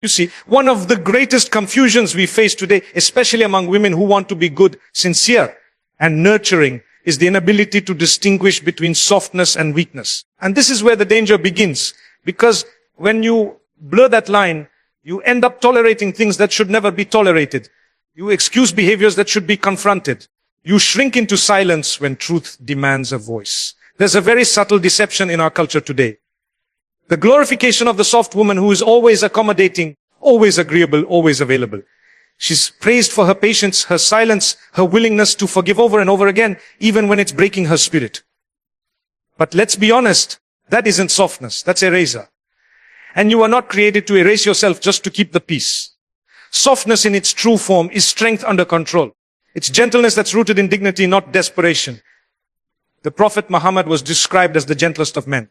You see, one of the greatest confusions we face today, especially among women who want to be good, sincere, and nurturing, is the inability to distinguish between softness and weakness. And this is where the danger begins. Because when you blur that line, you end up tolerating things that should never be tolerated. You excuse behaviors that should be confronted. You shrink into silence when truth demands a voice. There's a very subtle deception in our culture today. The glorification of the soft woman who is always accommodating, always agreeable, always available. She's praised for her patience, her silence, her willingness to forgive over and over again, even when it's breaking her spirit. But let's be honest, that isn't softness, that's erasure. And you are not created to erase yourself just to keep the peace. Softness in its true form is strength under control. It's gentleness that's rooted in dignity, not desperation. The Prophet Muhammad was described as the gentlest of men.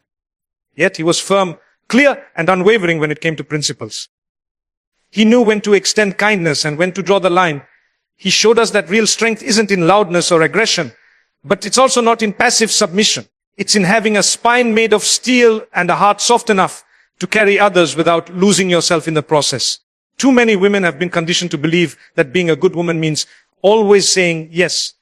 Yet he was firm, clear, and unwavering when it came to principles. He knew when to extend kindness and when to draw the line. He showed us that real strength isn't in loudness or aggression, but it's also not in passive submission. It's in having a spine made of steel and a heart soft enough to carry others without losing yourself in the process. Too many women have been conditioned to believe that being a good woman means always saying yes.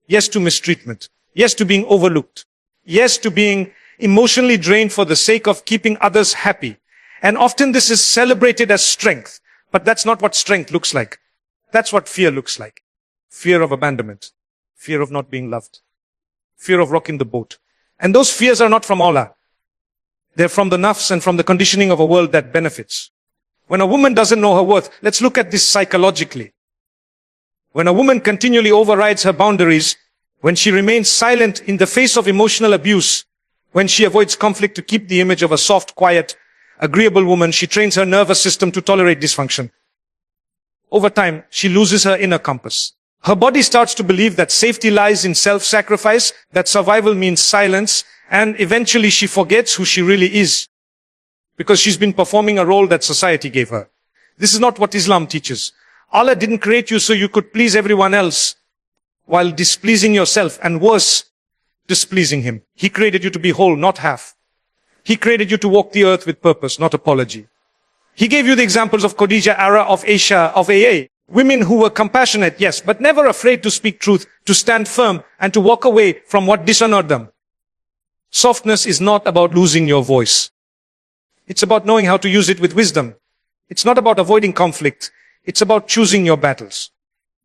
Yes to mistreatment. Yes to being overlooked. Yes to being emotionally drained for the sake of keeping others happy. And often this is celebrated as strength. But that's not what strength looks like. That's what fear looks like. Fear of abandonment. Fear of not being loved. Fear of rocking the boat. And those fears are not from Allah. They're from the nafs and from the conditioning of a world that benefits. When a woman doesn't know her worth, let's look at this psychologically. When a woman continually overrides her boundaries, when she remains silent in the face of emotional abuse, when she avoids conflict to keep the image of a soft, quiet, agreeable woman, she trains her nervous system to tolerate dysfunction. Over time, she loses her inner compass. Her body starts to believe that safety lies in self-sacrifice, that survival means silence, and eventually she forgets who she really is. Because she's been performing a role that society gave her. This is not what Islam teaches. Allah didn't create you so you could please everyone else while displeasing yourself, and worse, displeasing Him. He created you to be whole, not half. He created you to walk the earth with purpose, not apology. He gave you the examples of Khadija, Ara, of Aisha, of AA. Women who were compassionate, yes, but never afraid to speak truth, to stand firm, and to walk away from what dishonored them. Softness is not about losing your voice. It's about knowing how to use it with wisdom. It's not about avoiding conflict. It's about choosing your battles.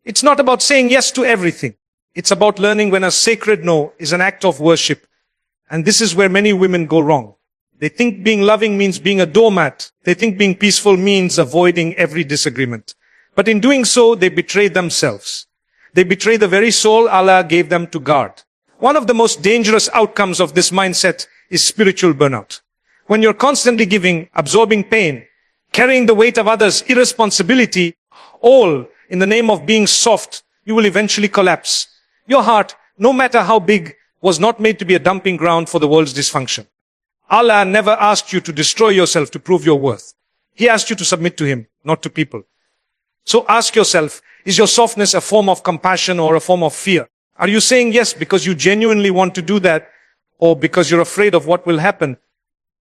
It's not about saying yes to everything. It's about learning when a sacred no is an act of worship. And this is where many women go wrong. They think being loving means being a doormat. They think being peaceful means avoiding every disagreement. But in doing so, they betray themselves. They betray the very soul Allah gave them to guard. One of the most dangerous outcomes of this mindset is spiritual burnout. When you're constantly giving, absorbing pain, carrying the weight of others' irresponsibility, all in the name of being soft, you will eventually collapse. Your heart, no matter how big, was not made to be a dumping ground for the world's dysfunction. Allah never asked you to destroy yourself to prove your worth. He asked you to submit to Him, not to people. So ask yourself, is your softness a form of compassion or a form of fear? Are you saying yes because you genuinely want to do that, or because you're afraid of what will happen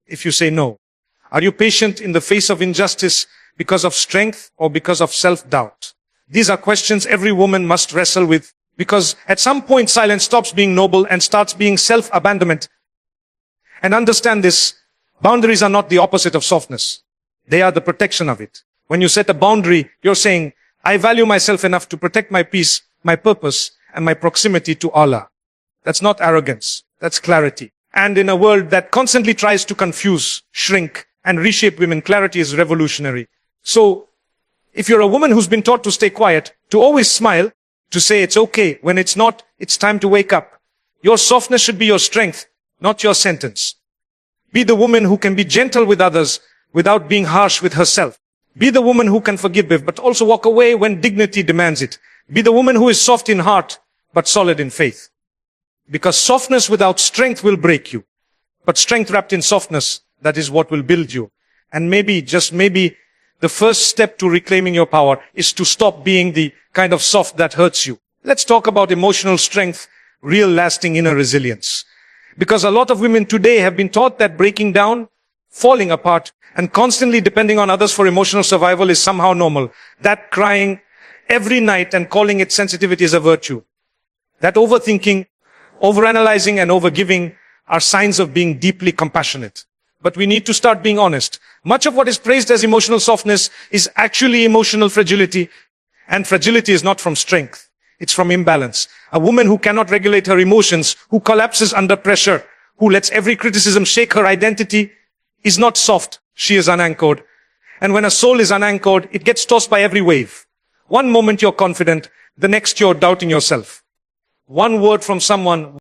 if you say no? Are you patient in the face of injustice because of strength or because of self-doubt? These are questions every woman must wrestle with, because at some point silence stops being noble and starts being self-abandonment. And understand this, boundaries are not the opposite of softness. They are the protection of it. When you set a boundary, you're saying, I value myself enough to protect my peace, my purpose, and my proximity to Allah. That's not arrogance. That's clarity. And in a world that constantly tries to confuse, shrink, and reshape women, clarity is revolutionary. So, if you're a woman who's been taught to stay quiet, to always smile, to say it's okay, when it's not, it's time to wake up. Your softness should be your strength, not your sentence. Be the woman who can be gentle with others without being harsh with herself. Be the woman who can forgive, but also walk away when dignity demands it. Be the woman who is soft in heart, but solid in faith. Because softness without strength will break you. But strength wrapped in softness, that is what will build you. And maybe, just maybe, the first step to reclaiming your power is to stop being the kind of soft that hurts you. Let's talk about emotional strength, real lasting inner resilience. Because a lot of women today have been taught that breaking down, falling apart, and constantly depending on others for emotional survival is somehow normal. That crying every night and calling it sensitivity is a virtue. That overthinking, overanalyzing and overgiving are signs of being deeply compassionate. But we need to start being honest. Much of what is praised as emotional softness is actually emotional fragility. And fragility is not from strength. It's from imbalance. A woman who cannot regulate her emotions, who collapses under pressure, who lets every criticism shake her identity, is not soft. She is unanchored. And when a soul is unanchored, it gets tossed by every wave. One moment you're confident, the next you're doubting yourself. One word from someone